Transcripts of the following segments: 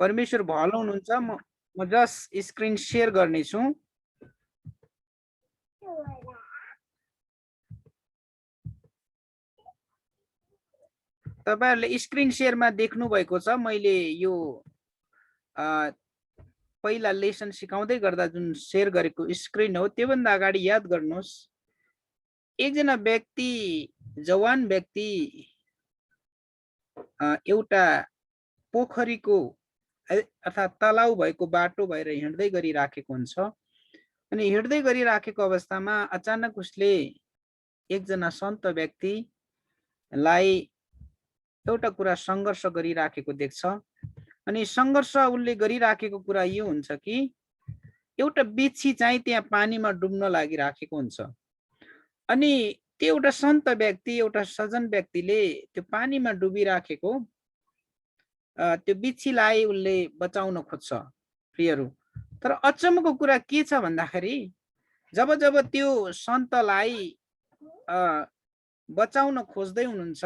परमेश्वर भलो हुनुहुन्छ। म जस्ट स्क्रिन शेयर गर्ने छु। तपाईहरुले स्क्रिन शेयरमा देख्नु भएको छ। मैले यो पहिला लेसन सिकाउँदै गर्दा जुन शेयर गरेको स्क्रिन हो, त्यो भन्दा अगाडि याद गर्नुहोस्, एकजना व्यक्ति, जवान व्यक्ति एउटा पोखरीको अर्थात् तलाउ भएको बाटो भएर हिँड्दै गरिराखेको हुन्छ। अनि हिँड्दै गरिराखेको अवस्थामा अचानक उसले एकजना सन्त व्यक्तिलाई एउटा कुरा संघर्ष गरिराखेको देख्छ। अनि संघर्ष उसले गरिराखेको कुरा यो हुन्छ कि एउटा बिच्छी चाहिँ त्यहाँ पानीमा डुब्न लागिराखेको हुन्छ। अनि त्यो एउटा सन्त व्यक्ति, एउटा सजन व्यक्तिले त्यो पानीमा डुबिराखेको त्यो बिच्छीलाई उसले बचाउन खोज्छ प्रियहरू। तर अचम्मको कुरा के छ भन्दाखेरि जब जब त्यो सन्तलाई बचाउन खोज्दै हुनुहुन्छ,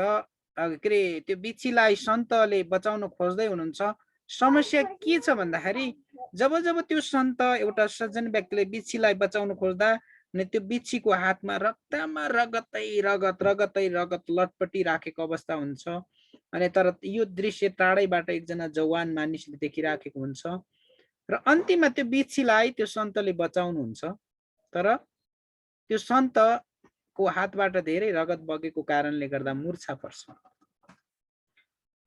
के अरे त्यो बिच्छीलाई सन्तले बचाउन खोज्दै हुनुहुन्छ, समस्या के छ भन्दाखेरि जब जब त्यो सन्त एउटा सज्जन व्यक्तिले बिच्छीलाई बचाउन खोज्दा अनि त्यो बिच्छीको हातमा रक्तमा रगतै रगत लटपटिराखेको अवस्था हुन्छ। अनि तर यो दृश्य टाढैबाट एकजना जवान मानिसले देखिराखेको हुन्छ र अन्तिममा त्यो बिच्छीलाई त्यो सन्तले बचाउनुहुन्छ। तर त्यो सन्तको हातबाट धेरै रगत बगेको कारणले गर्दा मूर्छा पर्छ।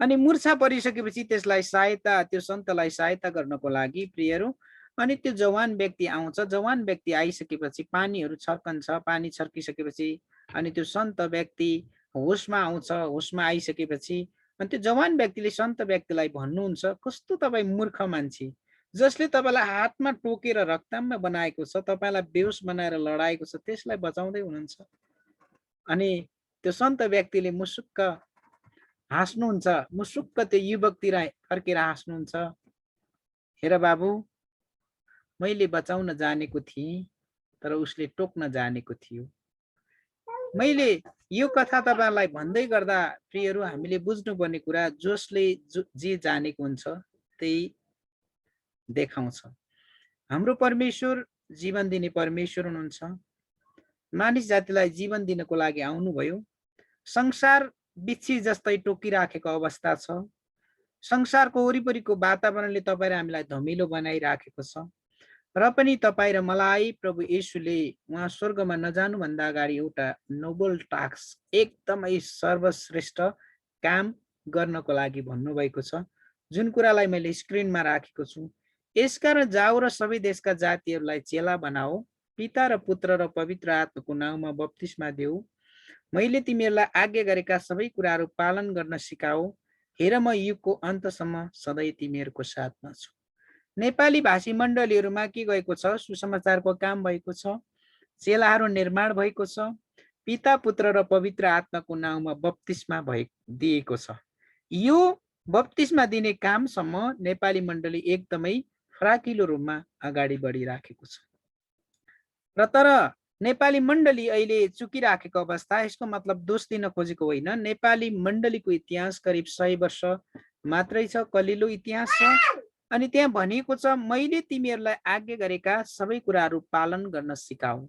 अनि मूर्छा परिसकेपछि त्यसलाई सहायता, त्यो सन्तलाई सहायता गर्नको लागि प्रियहरू, अनि त्यो जवान व्यक्ति आउँछ। जवान व्यक्ति आइसकेपछि पानीहरू छर्कन्छ। पानी छर्किसकेपछि अनि त्यो सन्त व्यक्ति होसमा आउँछ। होसमा आइसकेपछि अनि त्यो जवान व्यक्तिले सन्त व्यक्तिलाई भन्नुहुन्छ, कस्तो तपाईँ मूर्ख मान्छे, जसले तपाईँलाई हातमा टोकेर रक्तमा बनाएको छ, तपाईँलाई बेहोस बनाएर लडाएको छ, त्यसलाई बचाउँदै हुनुहुन्छ। अनि त्यो सन्त व्यक्तिले मुसुक्क हाँस्नुहुन्छ। मुसुक्क त्यो युवकतिर फर्केर हाँस्नुहुन्छ, हेर बाबु, मैले बचाउन जानेको थिएँ तर उसले टोक्न जानेको थियो। मैले यो कथा तपाईहरुलाई भन्दै गर्दा प्रियहरू, हामीले बुझ्नुपर्ने कुरा, जसले जे जानेको हुन्छ त्यही देखाउँछ। हाम्रो परमेश्वर जीवन दिने परमेश्वर हुनुहुन्छ। मानिस जातिलाई जीवन दिनको लागि आउनुभयो। संसार बिच्छी जस्तै टोकिराखेको अवस्था छ। संसारको वरिपरिको वातावरणले तपाईँ र हामीलाई धमिलो बनाइराखेको छ। र पनि तपाईँ र मलाई प्रभु येशूले उहाँ स्वर्गमा नजानुभन्दा अगाडि एउटा नोबल टास्क, एकदमै सर्वश्रेष्ठ काम गर्नको लागि भन्नुभएको छ, जुन कुरालाई मैले स्क्रिनमा राखेको छु। यसकारण जाऊ र सबै देशका जातिहरूलाई चेला बनाऊ, पिता र पुत्र र पवित्र आत्माको नाममा बप्तिस्मा देऊ। मैले तिमीहरूलाई आज्ञा गरेका सबै कुराहरू पालन गर्न सिकाऊ। हेर, म युगको अन्तसम्म सधैँ तिमीहरूको साथमा छु। नेपाली भाषी मण्डलीहरूमा के गएको छ? सुसमाचारको काम भएको छ, चेलाहरू निर्माण भएको छ, पिता पुत्र र पवित्र आत्माको नाममा बप्तिस्मा दिएको छ। यो बप्तिस्मा दिने कामसम्म नेपाली मण्डली एकदमै फराकिलो रूपमा अगाडि बढिराखेको छ। र तर नेपाली मण्डली अहिले चुकिराखेको अवस्था, यसको मतलब दोष दिन खोजेको होइन। नेपाली मण्डलीको इतिहास करिब 100 वर्ष मात्रै छ, कलिलो इतिहास छ। अनि त्यहाँ भनिएको छ, मैले तिमीहरूलाई आज्ञा गरेका सबै कुराहरू पालन गर्न सिकाऊ।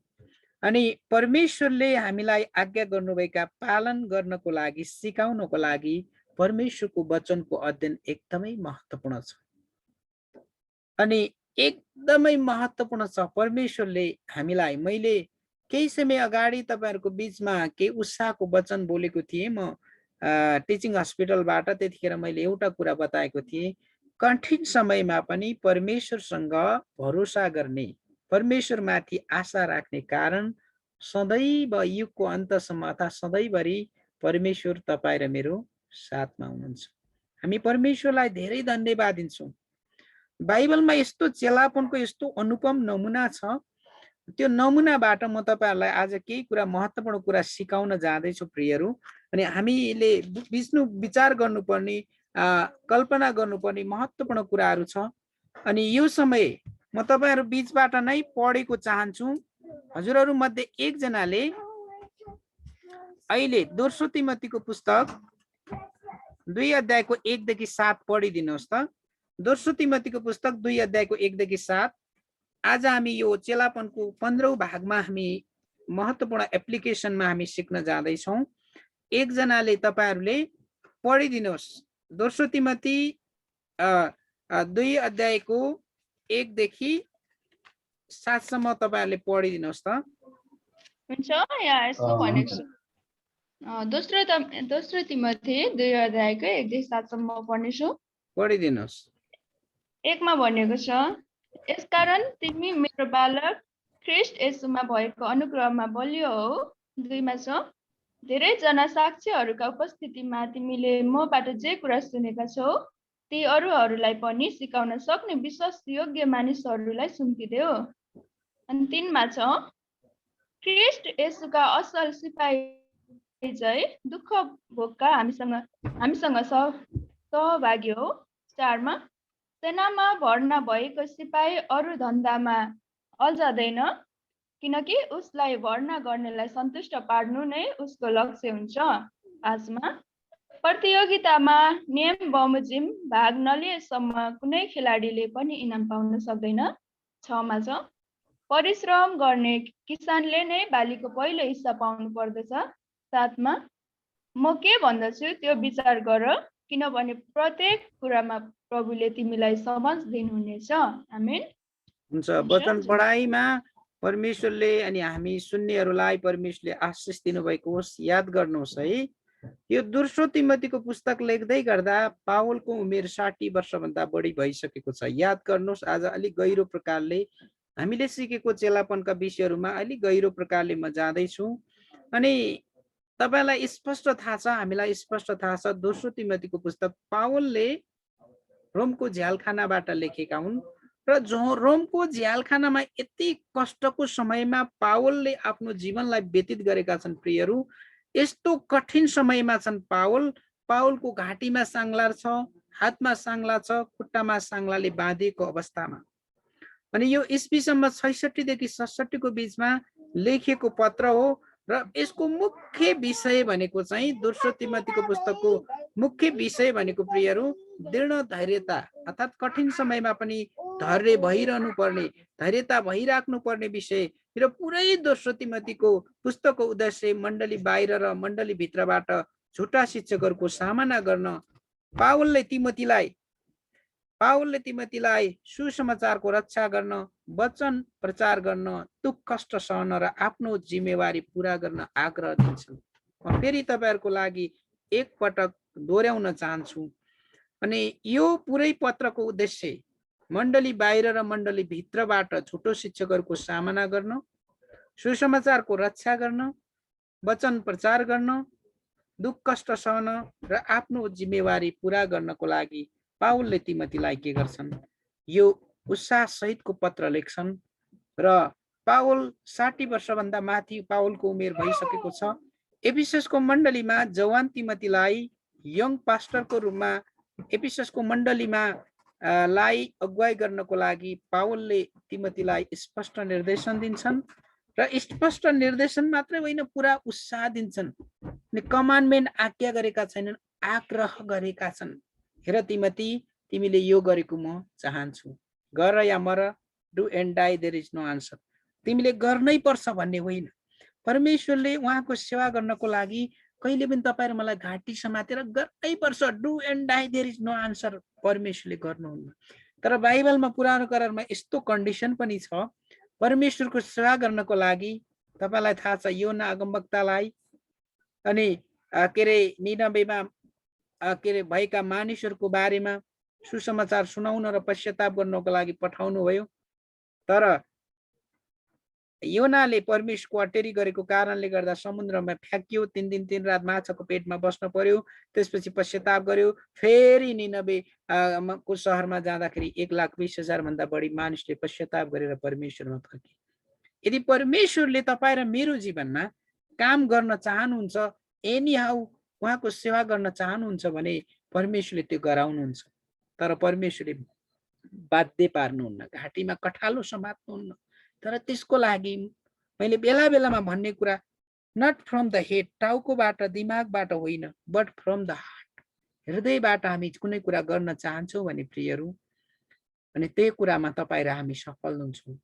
अनि परमेश्वरले हामीलाई आज्ञा गर्नुभएका पालन गर्नको लागि, सिकाउनको लागि परमेश्वरको वचनको अध्ययन एकदमै महत्त्वपूर्ण छ। अनि एकदमै महत्त्वपूर्ण छ। परमेश्वरले हामीलाई, मैले केही समय अगाडि तपाईहरुको बीचमा केही उत्साहको वचन बोलेको थिएँ म टिचिङ हस्पिटलबाट। त्यतिखेर मैले एउटा कुरा बताएको थिएँ, कठिन समयमा पनि परमेश्वरसँग भरोसा गर्ने, परमेश्वरमाथि आशा राख्ने कारण सदैव युगको अन्तसम्म अथवा सधैँभरि परमेश्वर तपाईँ र मेरो साथमा हुनुहुन्छ। हामी परमेश्वरलाई धेरै धन्यवाद दिन्छौँ। बाइबलमा यस्तो चेलापनको यस्तो अनुपम नमुना छ। त्यो नमुनाबाट म तपाईहरुलाई आज केही कुरा, महत्त्वपूर्ण कुरा सिकाउन जाँदैछु प्रियहरू। अनि हामीले बुझ्नु, विचार गर्नुपर्ने, कल्पना गर्नुपर्ने महत्त्वपूर्ण कुराहरू छ। अनि यो समय म तपाईहरु बीचबाट नै पढेको चाहन्छु। हजुरहरू मध्ये एकजनाले अहिले दोस्रो तिमोथीको पुस्तक 2 अध्यायको 1 देखि 7 पढिदिनुहोस् त। दोस्रो तिमोथीको पुस्तक 2 अध्यायको 1 देखि 7। आज हामी यो चेलापनको 15औं भागमा हामी महत्त्वपूर्ण एप्लिकेसनमा हामी सिक्न जाँदैछौँ। एकजनाले तपाईहरूले पढिदिनुहोस्। दोस्रो तिमोथी 2 अध्यायको 1 देखि 7 सम्म तपाईहरूले पढिदिनुहोस् त। हुन्छ, यहाँ यसो भनेको छु। दोस्रो तिमोथी 2 अध्यायको 1 देखि 7 सम्म पढ्नेछु। पढिदिनुहोस्। 1 मा भनेको छ, यसकारण तिमी मेरो बालक ख्रीष्ट येशूमा भएको अनुग्रहमा बलियो हो। 2 मा छ, धेरैजना साक्षीहरूका उपस्थितिमा तिमीले मबाट जे कुरा सुनेका छौ ती अरूहरूलाई पनि सिकाउन सक्ने विश्वास योग्य मानिसहरूलाई सुम्पिदेऊ। अनि 3 मा छ, ख्रीष्ट येशूका असल सिपाही चाहिँ दुःख भोगका हामीसँग सहभागी हो। 4 मा, सेनामा भर्ना भएको सिपाही अरू धन्दामा अल्झदैन, किनकि उसलाई भर्ना गर्नेलाई सन्तुष्ट पार्नु नै उसको लक्ष्य हुन्छ। 5 मा, प्रतियोगितामा नियम बमोजिम भाग नलिएसम्म कुनै खेलाडीले पनि इनाम पाउन सक्दैन। 6 मा छ, परिश्रम गर्ने किसानले नै बालीको पहिलो हिस्सा पाउनु पर्दछ। 7 मा, म के भन्दछु त्यो विचार गर, किनभने प्रत्येक कुरामा प्रभुले तिमीलाई समझ दिनुहुनेछ। आमेन। हुन्छ। वचन पढाइमा परमेश्वरले अनि हामी सुन्नेहरूलाई परमेश्वरले आशिष दिनुभएको होस्। याद गर्नुहोस् है, यो दोस्रो तिमोथीको पुस्तक लेख्दै गर्दा पावलको उमेर 60 वर्षभन्दा बढी भइसकेको छ। याद गर्नुहोस्, आज अलिक गहिरो प्रकारले हामीले सिकेको चेलापनका विषयहरूमा अलिक गहिरो प्रकारले म जाँदैछु। अनि तपाईलाई स्पष्ट थाहा छ, हामीलाई स्पष्ट थाहा छ, दोस्रो तिमोथीको पुस्तक पावलले रोमको झ्यालखानाबाट लेखेका हुन् र रोमको झ्यालखानामा यति कष्टको समयमा पावलले आफ्नो जीवनलाई व्यतीत गरेका छन्। प्रियहरू, यस्तो कठिन समयमा छन् पावलको घाँटीमा साङ्ला छ, हातमा साङ्ला छ, खुट्टामा साङ्लाले बाँधिएको अवस्थामा। अनि यो ईस्वीसम्म 66 देखि 67 को बीचमा लेखिएको पत्र हो र यसको मुख्य विषय भनेको चाहिँ दोस्रो तिमोथीको पुस्तकको मुख्य विषय भनेको प्रियहरू दृढ धैर्यता, अर्थात् कठिन समयमा पनि धैर्य भइरहनु पर्ने, धैर्यता भइराख्नु पर्ने विषय र पुरै दोस्रो तिमोथीको पुस्तकको उद्देश्य मण्डली बाहिर र मण्डली भित्रबाट झुटा शिक्षकहरूको सामना गर्न पावलले तिमोथीलाई सुसमाचारको रक्षा गर्न, वचन प्रचार गर्न, दुःख कष्ट सहन र आफ्नो जिम्मेवारी पूरा गर्न आग्रह दिन्छन्। म फेरि तपाईहरुको लागि एक पटक दोहोर्याउन चाहन्छु। अनि यो पुरै पत्रको उद्देश्य मण्डली बाहिर र मण्डली भित्रबाट झुटो शिक्षकहरूको सामना गर्न, सुसमाचारको रक्षा गर्न, वचन प्रचार गर्न, दुःख कष्ट सहन र आफ्नो जिम्मेवारी पूरा गर्नको लागि पावलले तिमोथीलाई के गर्छन्, यो उत्साह सहितको पत्र लेख्छन्। र पावल 60 वर्षभन्दा माथि पावलको उमेर भइसकेको छ। एफिससको मण्डलीमा जवान तिमोथीलाई यङ पास्टरको रूपमा एफिससको मण्डलीमा लाई अगुवाई गर्नको लागि पावलले तिमोथीलाई स्पष्ट निर्देशन दिन्छन् र स्पष्ट निर्देशन मात्रै होइन, पुरा उत्साह दिन्छन्। कमान्डमेन्ट आज्ञा गरेका छैनन्, आग्रह गरेका छन्। हेर तिमोथी, तिमीले यो गरेको म चाहन्छु, गर या मर, do and die, there is no answer. तिमीले गर्नै पर्छ भन्ने होइन। परमेश्वरले उहाँको सेवा गर्नको लागि कहिले पनि तपाईहरु मलाई घाँटी समातेर गर्नै पर्छ, do and die, there is no answer परमेश्वरले गर्नुहुन्न। तर बाइबलमा पुरानो करारमा यस्तो कन्डिसन पनि छ, परमेश्वरको सेवा गर्नको लागि तपाईलाई थाहा छ योना अगमवक्तालाई अनि निनवेमा भएका मानिसहरूको बारेमा सुसमाचार सुनाउन र पश्चाताप गर्नको लागि पठाउनु भयो। तर योनाले परमेश्वरको अटेरी गरेको कारणले गर्दा समुद्रमा फ्याँकियो, 3 दिन 3 रात माछाको पेटमा बस्न पर्यो। त्यसपछि पश्चाताप गर्यो। फेरि निनवे को शहरमा जाँदाखेरि 1,20,000 भन्दा बढी मानिसले पश्चाताप गरेर परमेश्वरमा फर्के। यदि परमेश्वरले तपाईँ र मेरो जीवनमा काम गर्न चाहनुहुन्छ, एनी हाउ उहाँको सेवा गर्न चाहनुहुन्छ भने परमेश्वरले त्यो गराउनुहुन्छ। तर परमेश्वरले बाध्य पार्नुहुन्न, घाँटीमा कठालो समात्नुहुन्न। तर त्यसको लागि मैले बेला बेलामा भन्ने कुरा, नट फ्रम द हेड, टाउकोबाट दिमागबाट होइन, बट फ्रम द हार्ट, हृदयबाट हामी कुनै कुरा गर्न चाहन्छौँ भने प्रियहरू अनि त्यही कुरामा तपाईँ र हामी सफल हुन्छौँ।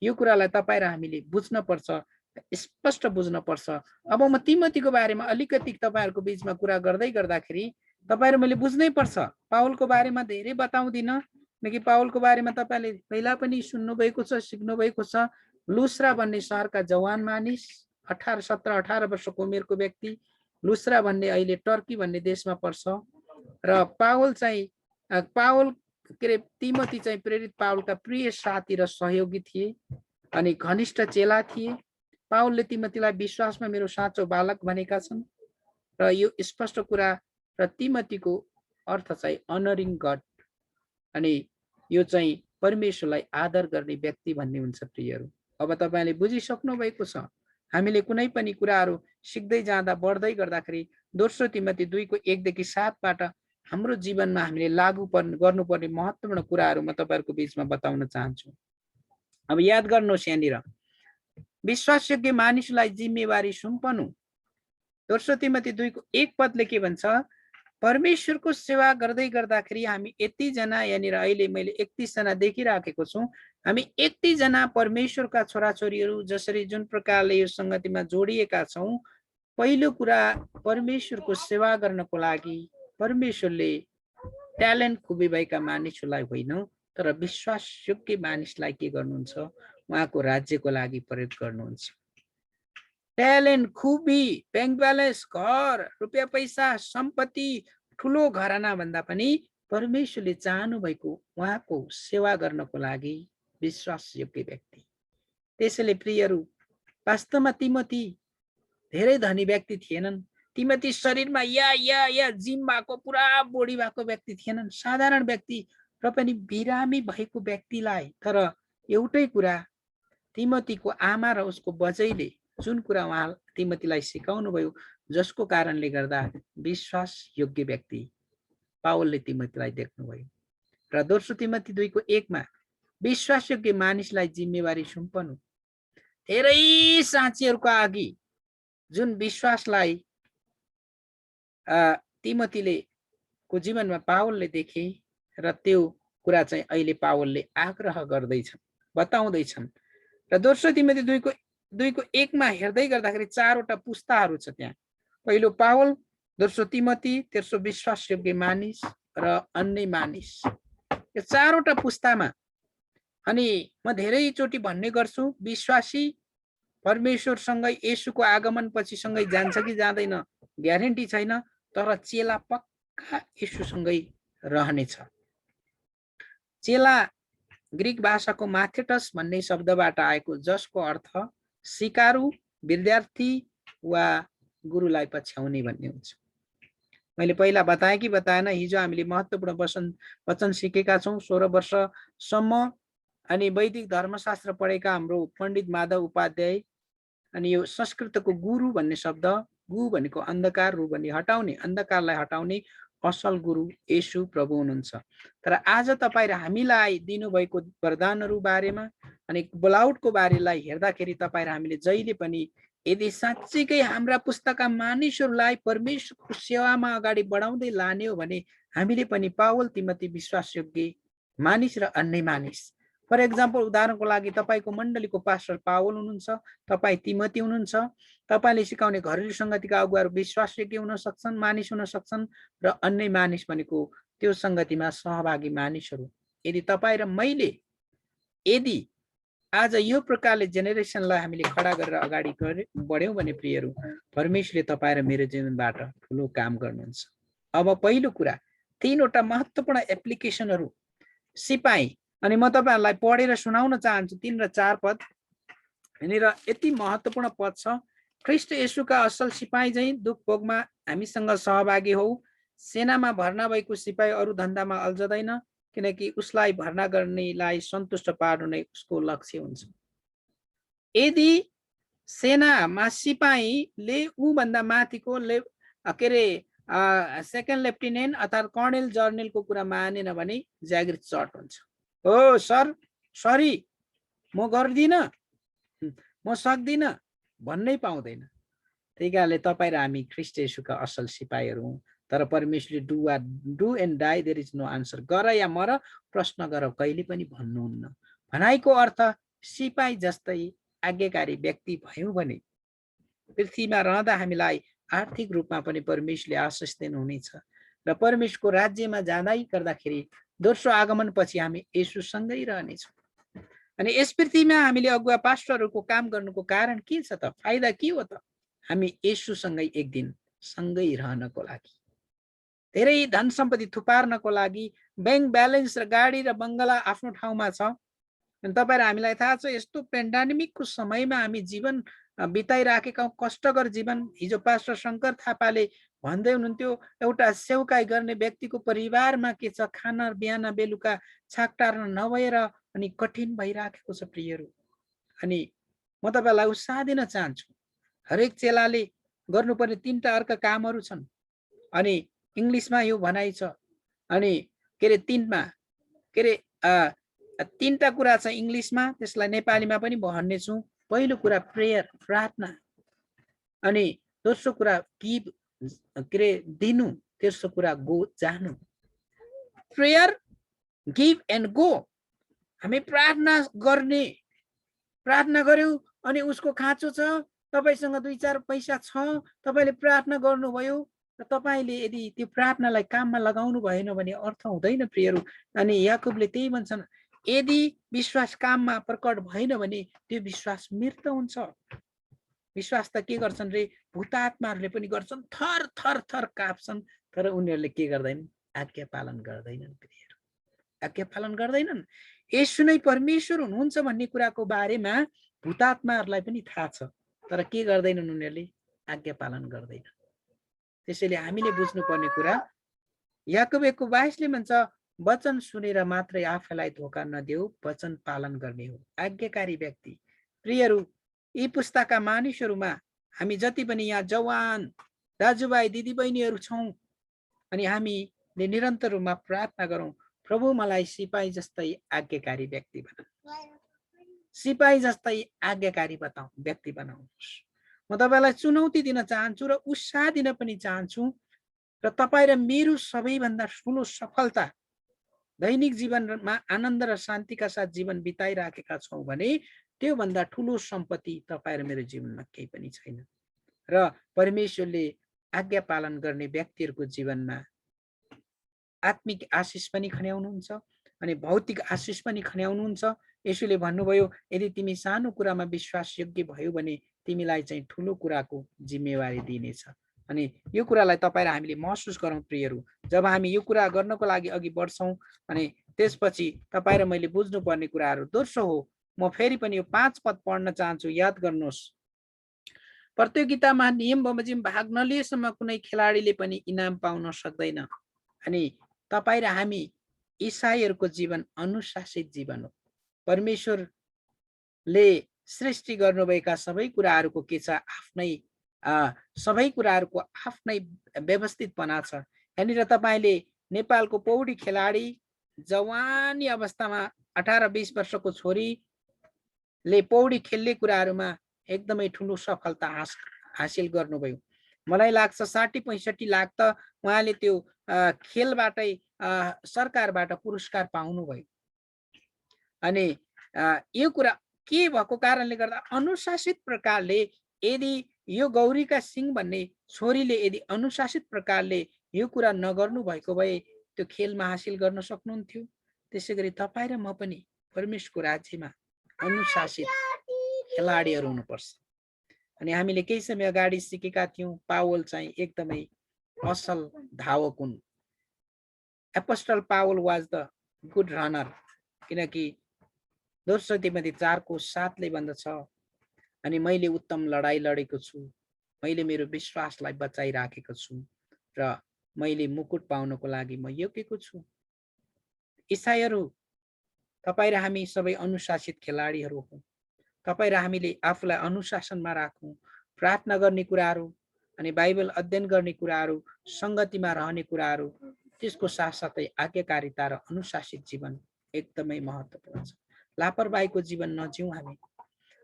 यो कुरालाई तपाईँ र हामीले बुझ्न पर्छ, स्पष्ट बुझ्न पर्छ। अब म तिमोथीको बारेमा अलिकति तपाईँहरूको बिचमा कुरा गर्दै गर्दाखेरि तपाईँहरू मैले बुझ्नै पर्छ। पावलको बारेमा धेरै बताउँदिनँ, किनकि पावलको बारेमा तपाईँले पहिला पनि सुन्नुभएको छ, सिक्नुभएको छ। लुस्रा भन्ने सहरका जवान मानिस, 17-18 वर्षको उमेरको व्यक्ति। लुस्रा भन्ने अहिले टर्की भन्ने देशमा पर्छ। र पावल चाहिँ के अरे तिमोथी चाहिँ प्रेरित पावलका प्रिय साथी र सहयोगी थिए अनि घनिष्ठ चेला थिए। पावलले तिमोथीलाई विश्वासमा मेरो साँचो बालक भनेका छन्। र यो स्पष्ट कुरा र तिमोथीको अर्थ चाहिँ अनरिङ गड, अनि यो चाहिँ परमेश्वरलाई आदर गर्ने व्यक्ति भन्ने हुन्छ प्रियहरू। अब तपाईँले बुझिसक्नु भएको छ। हामीले कुनै पनि कुराहरू सिक्दै जाँदा बढ्दै गर्दाखेरि दोस्रो तिमोथी 2:1-7 हाम्रो जीवनमा हामीले लागू गर्नुपर्ने महत्त्वपूर्ण कुराहरू म तपाईँहरूको बिचमा बताउन चाहन्छु। अब याद गर्नुहोस्, यहाँनिर विश्वासयोग्य मानिसलाई जिम्मेवारी सुम्पनु। दोस्रो तिमोथी 2:1 के भन्छ? परमेश्वरको सेवा गर्दै गर्दाखेरि हामी यतिजना, यहाँनिर अहिले मैले 31 जना देखिराखेको छु, हामी 31 जना परमेश्वरका छोराछोरीहरू जसरी जुन प्रकारले यो संगतिमा जोडिएका छौँ, पहिलो कुरा परमेश्वरको सेवा गर्नको लागि परमेश्वरले ट्यालेन्ट खुबी भएका मानिसहरूलाई होइन, तर विश्वासयोग्य मानिसलाई के गर्नुहुन्छ? उहाँको राज्यको लागि प्रयोग गर्नुहुन्छ। ट्यालेन्ट, खुबी, ब्याङ्क ब्यालेन्स, घर, रुपियाँ पैसा, सम्पत्ति, ठुलो घराना भन्दा पनि परमेश्वरले चाहनु भएको उहाँको सेवा गर्नको लागि विश्वासयोग्य व्यक्ति। त्यसैले प्रियहरू, वास्तवमा तिमोथी धेरै धनी व्यक्ति थिएनन्। तिमोथी शरीरमा या जिम भएको, पुरा बोडी भएको व्यक्ति थिएनन्। साधारण व्यक्ति र पनि बिरामी भएको व्यक्तिलाई, तर एउटै कुरा, तिमोथीको आमा र उसको बजैले जुन कुरा उहाँ तिमोथीलाई सिकाउनु भयो, जसको कारणले गर्दा विश्वासयोग्य व्यक्ति पावलले तिमोथीलाई देख्नुभयो। र दोस्रो तिमोथी 2:1 विश्वासयोग्य मानिसलाई जिम्मेवारी सुम्पनु। धेरै साँचीहरूको अघि जुन विश्वासलाई तिमोथीले को जीवनमा पावलले देखे, र त्यो कुरा चाहिँ अहिले पावलले आग्रह गर्दैछन्, बताउँदैछन्। र दोस्रो तिमोथी 2:1 हेर्दै गर्दाखेरि 4वटा पुस्ताहरू छ त्यहाँ। पहिलो पावल, दोस्रो तिमोथी, तेस्रो विश्वासयोग्य मानिस र अन्य मानिस। यो 4वटा पुस्तामा, अनि म धेरैचोटि भन्ने गर्छु, विश्वासी परमेश्वरसँगै येशूको आगमन पछि सँगै जान्छ कि जाँदैन ग्यारेन्टी छैन, तर चेला पक्का येशूसँगै रहनेछ। चेला ग्रीक भाषाको माथेटस भन्ने शब्दबाट आएको, जसको अर्थ सिकारु, विद्यार्थी वा गुरुलाई पछ्याउने भन्ने हुन्छ। मैले पहिला बताएँ कि बताएन, हिजो हामीले महत्त्वपूर्ण वचन सिकेका छौँ। 16 वर्षसम्म अनि वैदिक धर्मशास्त्र पढेका हाम्रो पण्डित माधव उपाध्याय, अनि यो संस्कृतको गुरु भन्ने शब्द, गु भनेको अन्धकार, रु भन्ने हटाउने, अन्धकारलाई हटाउने असल गुरु येशू प्रभु हुनुहुन्छ। तर आज तपाईँ र हामीलाई दिनुभएको वरदानहरू बारेमा अनि बोलाउटको बारेलाई हेर्दाखेरि तपाईँ र हामीले जहिले पनि यदि साँच्चीकै हाम्रा पुस्ताका मानिसहरूलाई परमेश्वरको सेवामा अगाडि बढाउँदै लाने हो भने हामीले पनि पावल, तिमोथी विश्वासयोग्य मानिस र अन्य मानिस, फर एक्जाम्पल उदाहरणको लागि तपाईँको मण्डलीको पास्टर पावल हुनुहुन्छ, तपाईँ तिमोथी हुनुहुन्छ, तपाईँले सिकाउने घरेलु सङ्गतिका अगुवाहरू विश्वासयोग्य हुन सक्छन्, मानिस हुन सक्छन्, र अन्य मानिस भनेको त्यो सङ्गतिमा सहभागी मानिसहरू। यदि तपाईँ र मैले यदि आज यो प्रकारले जेनेरेसनलाई हामीले खडा गरेर अगाडि बढ्यौँ भने प्रियहरू, परमेश्वरले तपाईँ र मेरो जीवनबाट ठुलो काम गर्नुहुन्छ। अब पहिलो कुरा, 3वटा महत्त्वपूर्ण एप्लिकेसनहरू सिपाही, अनि म तपाईँहरूलाई पढेर सुनाउन चाहन्छु 3 र 4 पद। यहाँनिर यति महत्त्वपूर्ण पद छ, ख्रीष्ट येशूका असल सिपाही चाहिँ दुख भोगमा हामीसँग सहभागी हौ। सेनामा भर्ना भएको सिपाही अरू धन्दामा अल्झदैन, किनकि उसलाई भर्ना गर्नेलाई सन्तुष्ट पार्नु नै उसको लक्ष्य हुन्छ। यदि सेनामा सिपाहीले ऊभन्दा माथिको के अरे सेकेन्ड लेफ्टिनेन्ट अर्थात् कर्णेल जर्नेलको कुरा मानेन भने जागिर चट हुन्छ। ओ सर, सरी, म गर्दिनँ, म सक्दिनँ भन्नै पाउँदैन। त्यही कारणले तपाईँ र हामी ख्रीष्ट येशूका असल सिपाहीहरू हौँ। तर परमेश्वरले do and die there is no answer, गर या मर, प्रश्न गर, कहिले पनि भन्नुहुन्न। भनाइको अर्थ सिपाही जस्तै आज्ञाकारी व्यक्ति भयौँ भने पृथ्वीमा रहँदा हामीलाई आर्थिक रूपमा पनि परमेश्वरले आशिष दिनुहुनेछ र परमेश्वरको राज्यमा जाँदै गर्दाखेरि दोस्रो आगमनपछि हामी येशूसँगै रहनेछौँ। अनि यस पृथ्वीमा हामीले अगुवा पास्टरहरूको काम गर्नुको कारण के छ त? फाइदा के हो त? हामी येशूसँगै एक दिन सँगै रहनको लागि, धेरै धन सम्पत्ति थुपार्नको लागि, ब्याङ्क ब्यालेन्स र गाडी र बङ्गला आफ्नो ठाउँमा छ। अनि तपाईँहरू हामीलाई थाहा छ यस्तो पेन्डामिकको समयमा हामी जीवन बिताइराखेका कष्टकर जीवन। हिजो पास्टर शङ्कर थापाले भन्दै हुनुहुन्थ्यो एउटा सेवकाई गर्ने व्यक्तिको परिवारमा के छ, खाना बिहान बेलुका छाक टार्न नभएर अनि कठिन भइराखेको छ प्रियहरू। अनि म तपाईँलाई उत्साह दिन चाहन्छु, हरेक चेलाले गर्नुपर्ने 3टा अर्का कामहरू छन्। अनि इङ्ग्लिसमा यो भनाइ छ, अनि के अरे 3मा के अरे 3टा कुरा छ इङ्ग्लिसमा, त्यसलाई नेपालीमा पनि भन्नेछु। पहिलो कुरा प्रेयर, प्रार्थना। अनि दोस्रो कुरा गिभ, के अरे दिनु। तेस्रो कुरा गो, जानु। Prayer, give and go. हामी प्रार्थना गर्ने, प्रार्थना गर्यौँ अनि उसको खाँचो छ, तपाईँसँग 2-4 पैसा छ, तपाईँले प्रार्थना गर्नुभयो र तपाईँले यदि त्यो प्रार्थनालाई काममा लगाउनु भएन भने अर्थ हुँदैन प्रियहरू। अनि याकुबले त्यही भन्छन्, यदि विश्वास काममा प्रकट भएन भने त्यो विश्वास मृत हुन्छ। विश्वास त के गर्छन् रे, भूतात्माहरूले पनि गर्छन्, थर थर थर काप्छन्, तर उनीहरूले के गर्दैनन्? आज्ञा पालन गर्दैनन् प्रियहरू, आज्ञा पालन गर्दैनन्। येशू नै परमेश्वर हुनुहुन्छ भन्ने कुराको बारेमा भूतात्माहरूलाई पनि थाहा छ, तर के गर्दैनन्? उनीहरूले आज्ञा पालन गर्दैनन्। त्यसैले हामीले बुझ्नुपर्ने कुरा, याकुब 1:22ले भन्छ, वचन सुनेर मात्रै आफैलाई धोका नदेऊ, वचन पालन गर्ने हो आज्ञाकारी व्यक्ति। प्रियहरू, यी पुस्ताका मानिसहरूमा हामी जति पनि यहाँ जवान दाजुभाइ दिदीबहिनीहरू छौँ, अनि हामीले निरन्तर रूपमा प्रार्थना गरौँ, प्रभु मलाई सिपाही जस्तै आज्ञाकारी व्यक्ति बनाऊ, सिपाही जस्तै आज्ञाकारी व्यक्ति बनाउनुहोस्। म तपाईँलाई चुनौती दिन चाहन्छु र उत्साह दिन पनि चाहन्छु, र तपाईँ र मेरो सबैभन्दा ठुलो सफलता दैनिक जीवनमा आनन्द र शान्तिका साथ जीवन बिताइराखेका छौँ भने त्योभन्दा ठुलो सम्पत्ति तपाईँ र मेरो जीवनमा केही पनि छैन। र परमेश्वरले आज्ञा पालन गर्ने व्यक्तिहरूको जीवनमा आत्मिक आशिष पनि खन्याउनुहुन्छ अनि भौतिक आशिष पनि खन्याउनुहुन्छ। येशूले भन्नुभयो, यदि तिमी सानो कुरामा विश्वासयोग्य भयो भने तिमीलाई चाहिँ ठुलो कुराको जिम्मेवारी दिनेछ। अनि यो कुरालाई तपाईँ र हामीले महसुस गरौँ प्रियहरू। जब हामी यो कुरा गर्नको लागि अघि बढ्छौँ अनि त्यसपछि तपाईँ र मैले बुझ्नुपर्ने कुराहरू दोस्रो हो। म फेरि पनि यो 5 पद पढ्न चाहन्छु, याद गर्नुहोस्। प्रतियोगितामा नियम बमोजिम भाग नलिएसम्म कुनै खेलाडीले पनि इनाम पाउन सक्दैन। अनि तपाईँ र हामी ईसाईहरूको जीवन अनुशासित जीवन हो। परमेश्वरले सृष्टि गर्नुभएका सबै कुराहरूको के छ, आफ्नै सबै कुराहरूको आफ्नै व्यवस्थितपना छ। यहाँनिर तपाईँले नेपालको पौडी खेलाडी जवानी अवस्थामा 18-20 वर्षको छोरीले पौडी खेल्ने कुराहरूमा एकदमै ठुलो सफलता हासिल गर्नुभयो। मलाई लाग्छ 60-65 लाख त उहाँले त्यो खेलबाटै सरकारबाट पुरस्कार पाउनुभयो। अनि यो कुरा के भएको कारणले गर्दा अनुशासित प्रकारले, यदि यो गौरीका सिंह भन्ने छोरीले यदि अनुशासित प्रकारले यो कुरा नगर्नु भएको भए त्यो खेलमा हासिल गर्न सक्नुहुन्थ्यो। त्यसै गरी तपाईँ र म पनि परमेश्वरको राज्यमा अनुशासित खेलाडीहरू हुनुपर्छ। अनि हामीले केही समय अगाडि सिकेका थियौँ, पावल चाहिँ एकदमै असल धावक हुन्। Apostle Paul was the good runner, किनकि दोस्रो तिमोथी 4:7ले भन्दछ, अनि मैले उत्तम लडाई लडेको छु, मैले मेरो विश्वासलाई बचाइराखेको छु र मैले मुकुट पाउनको लागि म योग्यको छु। ईसाईहरू, तपाईँ र हामी सबै अनुशासित खेलाडीहरू हौँ। तपाईँ र हामीले आफूलाई अनुशासनमा राखौँ। प्रार्थना गर्ने कुराहरू अनि बाइबल अध्ययन गर्ने कुराहरू, सङ्गतिमा रहने कुराहरू, त्यसको साथसाथै आज्ञाकारिता र अनुशासित जीवन एकदमै महत्त्वपूर्ण छ। लापरवाहीको जीवन नजिउँ हामी।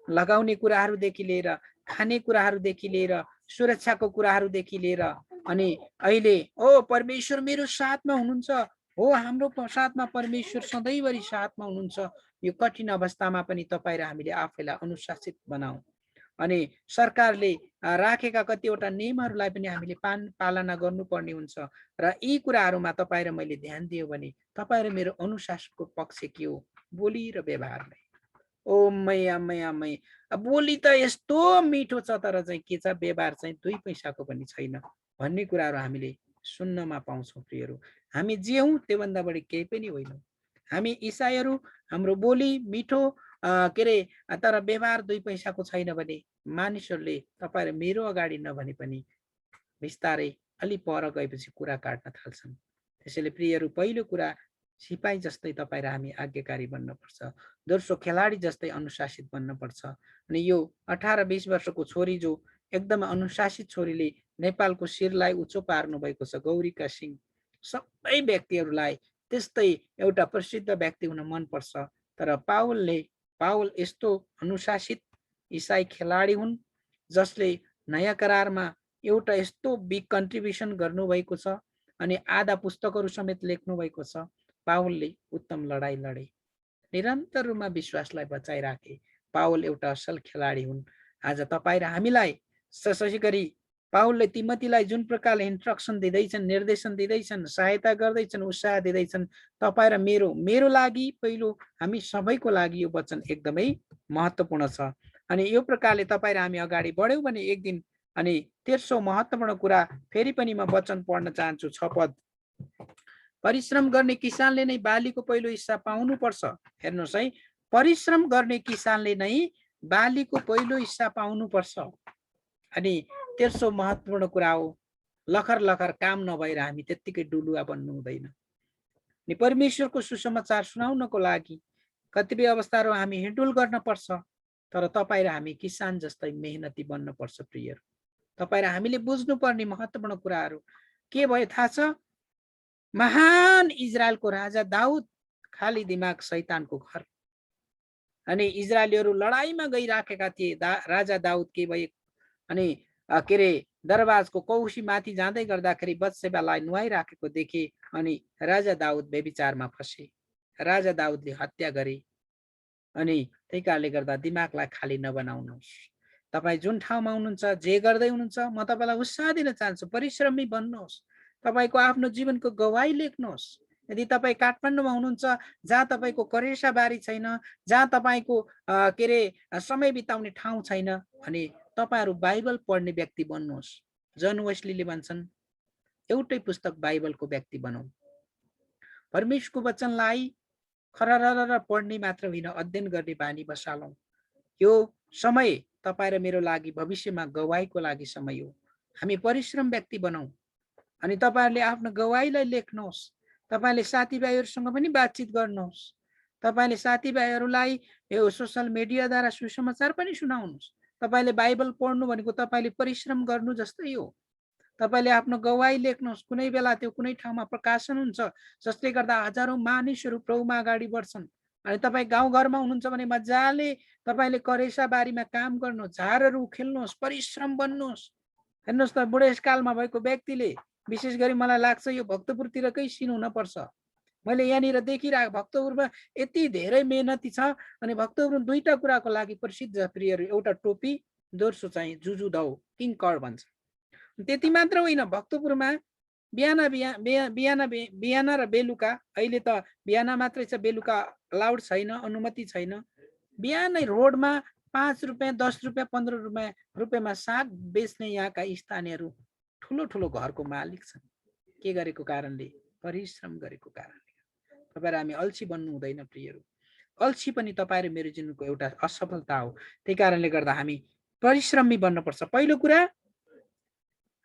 लगाउने कुराहरूदेखि लिएर, खाने कुराहरूदेखि लिएर, सुरक्षाको कुराहरूदेखि लिएर अनि अहिले ओ परमेश्वर मेरो साथमा हुनुहुन्छ, हो हाम्रो साथमा परमेश्वर सधैँभरि साथमा हुनुहुन्छ। यो कठिन अवस्थामा पनि तपाईँ र हामीले आफैलाई अनुशासित बनाऊ। अनि सरकारले राखेका कतिवटा नियमहरूलाई पनि हामीले पालना गर्नुपर्ने हुन्छ र यी कुराहरूमा तपाईँ र मैले ध्यान दियो भने तपाईँ र मेरो अनुशासनको पक्ष के हो? बोली र व्यवहार नै। ओ मैया मैया मै, बोली त यस्तो मिठो छ तर चाहिँ के छ, व्यवहार चाहिँ 2 पैसाको पनि छैन भन्ने कुराहरू हामीले सुन्नमा पाउँछौँ प्रियहरू। हामी जे हौँ त्योभन्दा बढी केही पनि होइनौँ। हामी इसाईहरू, हाम्रो बोली मिठो के अरे तर व्यवहार 2 पैसाको छैन भने मानिसहरूले तपाईँ र मेरो अगाडि नभने पनि बिस्तारै अलि पर गएपछि कुरा काट्न थाल्छन्। त्यसैले प्रियहरू, पहिलो कुरा सिपाही जस्तै तपाईँ र हामी आज्ञाकारी बन्नुपर्छ। दोस्रो खेलाडी जस्तै अनुशासित बन्नुपर्छ। अनि यो 18-20 वर्षको छोरी जो एकदमै अनुशासित छोरीले नेपालको शिरलाई उच्चो पार्नु भएको छ, गौरीका सिंह, सबै व्यक्तिहरूलाई त्यस्तै एउटा प्रसिद्ध व्यक्ति हुन मनपर्छ। तर पावल यस्तो अनुशासित इसाई खेलाडी हुन् जसले नयाँ करारमा एउटा यस्तो बिग कन्ट्रिब्युसन गर्नुभएको छ अनि आधा पुस्तकहरू समेत लेख्नु भएको छ। पावलले उत्तम लडाई लडे, निरन्तर रूपमा विश्वासलाई बचाइराखे। पावल एउटा असल खेलाडी हुन्। आज तपाईँ र हामीलाई त्यसै गरी पावलले तिमोथीलाई जुन प्रकारले इन्स्ट्रक्सन दिँदैछन्, निर्देशन दिँदैछन्, सहायता गर्दैछन्, उत्साह दिँदैछन्, तपाईँ र मेरो लागि, पहिलो हामी सबैको लागि यो वचन एकदमै महत्त्वपूर्ण छ। अनि यो प्रकारले तपाईँ र हामी अगाडि बढ्यौँ भने एक दिन, अनि तेस्रो महत्त्वपूर्ण कुरा फेरि पनि म वचन पढ्न चाहन्छु, 6 पद। परिश्रम गर्ने किसानले नै बालीको पहिलो हिस्सा पाउनुपर्छ। हेर्नुहोस् है, परिश्रम गर्ने किसानले नै बालीको पहिलो हिस्सा पाउनुपर्छ। अनि तेस्रो महत्त्वपूर्ण कुरा हो, लखर काम नभएर हामी त्यत्तिकै डुलुवा बन्नु हुँदैन। अनि परमेश्वरको सुसमाचार सुनाउनको लागि कतिपय अवस्थाहरू हामी हिँडुल गर्न पर्छ, तर तपाईँ र हामी किसान जस्तै मेहनती बन्न पर्छ प्रियहरू। तपाईँ र हामीले बुझ्नुपर्ने महत्त्वपूर्ण कुराहरू के भयो थाहा छ? महान इजरायलको राजा दाउद, खाली दिमाग शैतानको घर। अनि इजरायलीहरू लडाईँमा गइराखेका थिए। राजा दाउद के भए, अनि के अरे दरबाजको कौशी माथि जाँदै गर्दाखेरि बत्सेबालाई नुहाइराखेको देखे अनि राजा दाउद व्यभिचारमा फसे। राजा दाउदले हत्या गरे। अनि त्यही कारणले गर्दा दिमागलाई खाली नबनाउनुहोस्। तपाईँ जुन ठाउँमा हुनुहुन्छ, जे गर्दै हुनुहुन्छ, म तपाईँलाई उत्साह दिन चाहन्छु, परिश्रमी बन्नुहोस्। तपाईँको आफ्नो जीवनको गवाही लेख्नुहोस्। यदि तपाईँ काठमाडौँमा हुनुहुन्छ, जहाँ तपाईँको करेसा बारी छैन, जहाँ तपाईँको के अरे समय बिताउने ठाउँ छैन भने तपाईँहरू बाइबल पढ्ने व्यक्ति बन्नुहोस्। जन वेस्लीले भन्छन्, एउटै पुस्तक बाइबलको व्यक्ति बनाऊ। परमेश्वरको वचनलाई खररर पढ्ने मात्र होइन, अध्ययन गर्ने बानी बसालौँ। यो समय तपाईँ र मेरो लागि भविष्यमा गवाहीको लागि समय हो। हामी परिश्रम व्यक्ति बनाऊ। अनि तपाईँहरूले आफ्नो गवाहीलाई लेख्नुहोस्। तपाईँले साथीभाइहरूसँग पनि बातचित गर्नुहोस्। तपाईँले साथीभाइहरूलाई यो सोसल मिडियाद्वारा सुसमाचार पनि सुनाउनुहोस्। तपाईँले बाइबल पढ्नु भनेको तपाईँले परिश्रम गर्नु जस्तै हो। तपाईँले आफ्नो गवाही लेख्नुहोस्। कुनै बेला त्यो कुनै ठाउँमा प्रकाशन हुन्छ, जसले गर्दा हजारौं मानिसहरू प्रभुमा अगाडि बढ्छन्। अनि तपाईँ गाउँघरमा हुनुहुन्छ भने मजाले तपाईँले करेसा बारीमा काम गर्नुहोस्, झारहरू उखेल्नुहोस्, परिश्रम बन्नुहोस्। हेर्नुहोस् त, बुढेसकालमा भएको व्यक्तिले, विशेष गरी मलाई लाग्छ यो भक्तपुरतिरकै सिन हुनपर्छ। मैले यहाँनिर देखिरहेको भक्तपुरमा यति धेरै मेहनती छ। अनि भक्तपुर दुईटा कुराको लागि प्रसिद्ध प्रियहरू, एउटा टोपी, दोस्रो चाहिँ जुजु दाउ, किङ कर भन्छ। त्यति मात्र होइन, भक्तपुरमा बिहान र बेलुका, अहिले त बिहान मात्रै छ, बेलुका अलाउड छैन, अनुमति छैन। बिहानै रोडमा 5 रुपियाँ, 10 रुपियाँ, 15 रुपियाँमा साग बेच्ने यहाँका स्थानीयहरू ठुलो ठुलो घरको मालिक छन्। के गरेको कारणले? परिश्रम गरेको कारणले। तपाईँ हामी अल्छी बन्नु हुँदैन प्रियहरू। अल्छी पनि तपाईँ र मेरो जीवनको एउटा असफलता हो। त्यही कारणले गर्दा हामी परिश्रमी बन्नुपर्छ, पहिलो कुरा।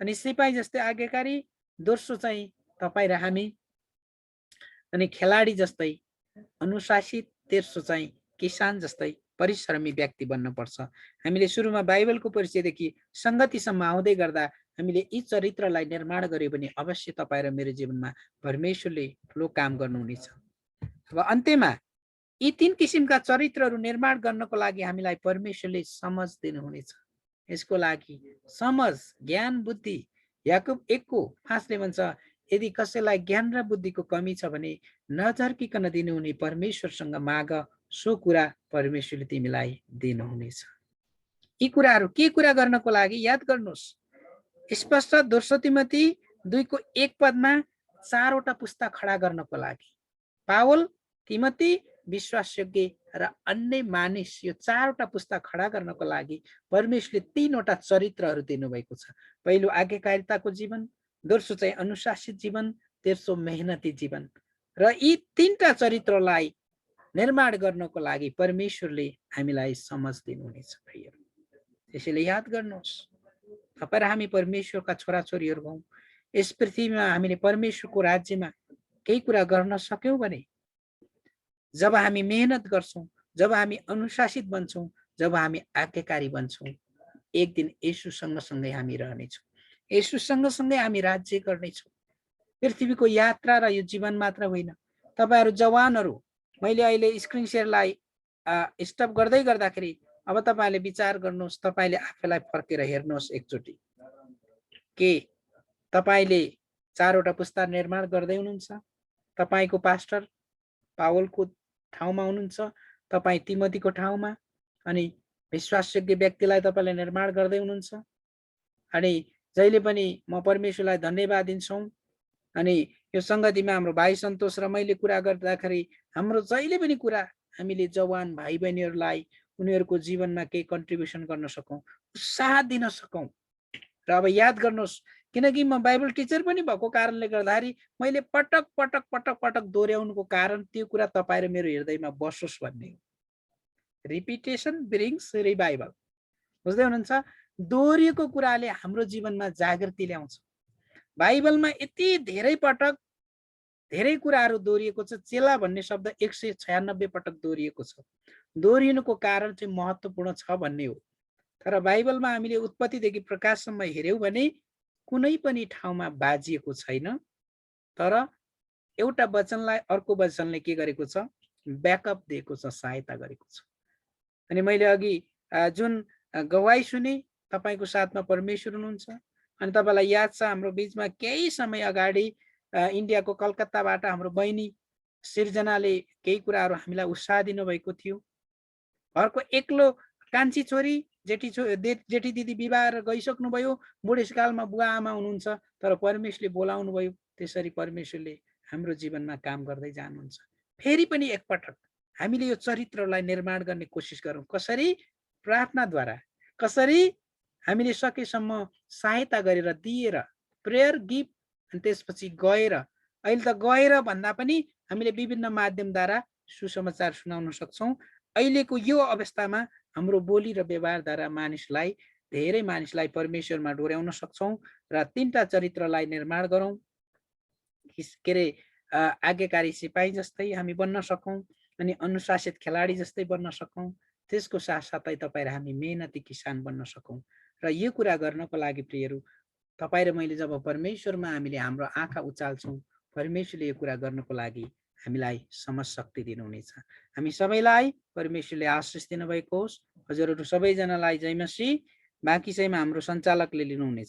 अनि सिपाही जस्तै आज्ञाकारी, दोस्रो चाहिँ तपाईँ र हामी अनि खेलाडी जस्तै अनुशासित, तेस्रो चाहिँ किसान जस्तै परिश्रमी व्यक्ति बन्नुपर्छ। हामीले सुरुमा बाइबलको परिचयदेखि संगतिसम्म आउँदै गर्दा हामीले यी चरित्रलाई निर्माण गर्यो भने अवश्य तपाईँ र मेरो जीवनमा परमेश्वरले ठुलो काम गर्नुहुनेछ। अब अन्त्यमा यी 3 किसिमका चरित्रहरू निर्माण गर्नको लागि हामीलाई परमेश्वरले समझ दिनुहुनेछ। यसको लागि समझ, ज्ञान, बुद्धि, याकुब 1:5ले भन्छ, यदि कसैलाई ज्ञान र बुद्धिको कमी छ भने नझर्किकन दिनुहुने परमेश्वरसँग माग, सो कुरा परमेश्वरले तिमीलाई दिनुहुनेछ। यी कुराहरू के कुरा गर्नको लागि याद गर्नुहोस्। स्पष्ट 2 तिमोथी 2:1 4वटा पुस्ता खडा गर्नको लागि। पावल, तिमोथी, विश्वासयोग्य र अन्य मानिस, यो 4वटा पुस्ता खडा गर्नको लागि परमेश्वरले 3वटा चरित्रहरू दिनुभएको छ। पहिलो आज्ञाकारिताको जीवन, दोस्रो चाहिँ अनुशासित जीवन, तेस्रो मेहनती जीवन। र यी 3टा चरित्रलाई निर्माण गर्नको लागि परमेश्वरले हामीलाई समझ दिनुहुनेछ भाइहरू। त्यसैले याद गर्नुहोस्, तपाईँ र हामी परमेश्वरका छोराछोरीहरू हौँ। यस पृथ्वीमा हामीले परमेश्वरको राज्यमा केही कुरा गर्न सक्यौँ भने, जब हामी मेहनत गर्छौँ, जब हामी अनुशासित बन्छौँ, जब हामी आज्ञाकारी बन्छौँ, एक दिन येशू सँगसँगै हामी रहनेछौँ। येशू सँगसँगै हामी राज्य गर्नेछौँ। पृथ्वीको यात्रा र यो जीवन मात्र होइन। तपाईँहरू जवानहरू, मैले अहिले स्क्रिन सेयरलाई स्टप गर्दै गर्दाखेरि अब तपाईँले विचार गर्नुहोस्, तपाईँले आफैलाई फर्केर हेर्नुहोस् एकचोटि। के तपाईँले 4वटा पुस्ता निर्माण गर्दै हुनुहुन्छ? तपाईँको पास्टर पावलको ठाउँमा हुनुहुन्छ, तपाईँ तिमोथीको ठाउँमा, अनि विश्वासयोग्य व्यक्तिलाई तपाईँले निर्माण गर्दै हुनुहुन्छ। अनि जहिले पनि म परमेश्वरलाई धन्यवाद दिन्छौँ। अनि यो सङ्गतिमा हाम्रो भाइ सन्तोष र मैले कुरा गर्दाखेरि हाम्रो जहिले पनि कुरा हामीले जवान भाइ बहिनीहरूलाई उनीहरूको जीवनमा केही कन्ट्रिब्युसन गर्न सकौँ, उत्साह दिन सकौँ। र अब याद गर्नुहोस्, किनकि म बाइबल टिचर पनि भएको कारणले गर्दाखेरि मैले पटक पटक पटक पटक दोहोऱ्याउनुको कारण त्यो कुरा तपाईँ र मेरो हृदयमा बसोस् भन्ने हो। Repetition brings revival. बुझ्दै हुनुहुन्छ? दोहोरिएको कुराले हाम्रो जीवनमा जागृति ल्याउँछ। बाइबलमा यति धेरै पटक धेरै कुराहरू दोहोरिएको छ। चेला भन्ने शब्द 196 पटक दोहोरिएको छ। दोहोरिनुको कारण चाहिँ महत्त्वपूर्ण छ भन्ने हो। तर बाइबलमा हामीले उत्पत्तिदेखि प्रकाशसम्म हेऱ्यौँ भने कुनै पनि ठाउँमा बाजिएको छैन। तर एउटा वचनलाई अर्को वचनले के गरेको छ? ब्याकअप दिएको छ, सहायता गरेको छ। अनि मैले अघि जुन गवाई सुने, तपाईँको साथमा परमेश्वर हुनुहुन्छ। अनि तपाईँलाई याद छ, हाम्रो बिचमा केही समय अगाडि इन्डियाको कलकत्ताबाट हाम्रो बहिनी सिर्जनाले केही कुराहरू हामीलाई उत्साह दिनुभएको थियो। घरको एक्लो कान्छी छोरी, जेठी दिदी विवाह गइसक्नुभयो, बुढेसकालमा बुवा आमा हुनुहुन्छ, तर परमेश्वरले बोलाउनु भयो। त्यसरी परमेश्वरले हाम्रो जीवनमा काम गर्दै जानुहुन्छ। फेरि पनि एकपटक हामीले यो चरित्रलाई निर्माण गर्ने कोसिस गरौँ। कसरी? प्रार्थनाद्वारा। कसरी? हामीले सकेसम्म सहायता गरेर, दिएर, प्रेयर, गिफ्ट, अनि त्यसपछि गएर, अहिले त गएर भन्दा पनि हामीले विभिन्न माध्यमद्वारा सुसमाचार सुनाउन सक्छौँ। अहिलेको यो अवस्थामा हाम्रो बोली र व्यवहारद्वारा धेरै मानिसलाई परमेश्वरमा डोर्याउन सक्छौँ। र 3टा चरित्रलाई निर्माण गरौँ। के अरे, आज्ञाकारी सिपाही जस्तै हामी बन्न सकौँ, अनि अनुशासित खेलाडी जस्तै बन्न सकौँ। त्यसको साथसाथै तपाईँ र हामी मेहनती किसान बन्न सकौँ। र यो कुरा गर्नको लागि प्रियहरू, तपाईँ र मैले जब परमेश्वरमा हामीले हाम्रो आँखा उचाल्छौँ, परमेश्वरले यो कुरा गर्नको लागि हामीलाई समझ शक्ति दिनुहुनेछ। हामी सबैलाई परमेश्वरले आशिष दिनुभएको होस्। हजुरहरू सबैजनालाई जय मसीह। बाँकी चाहिँमा हाम्रो सञ्चालकले लिनुहुनेछ।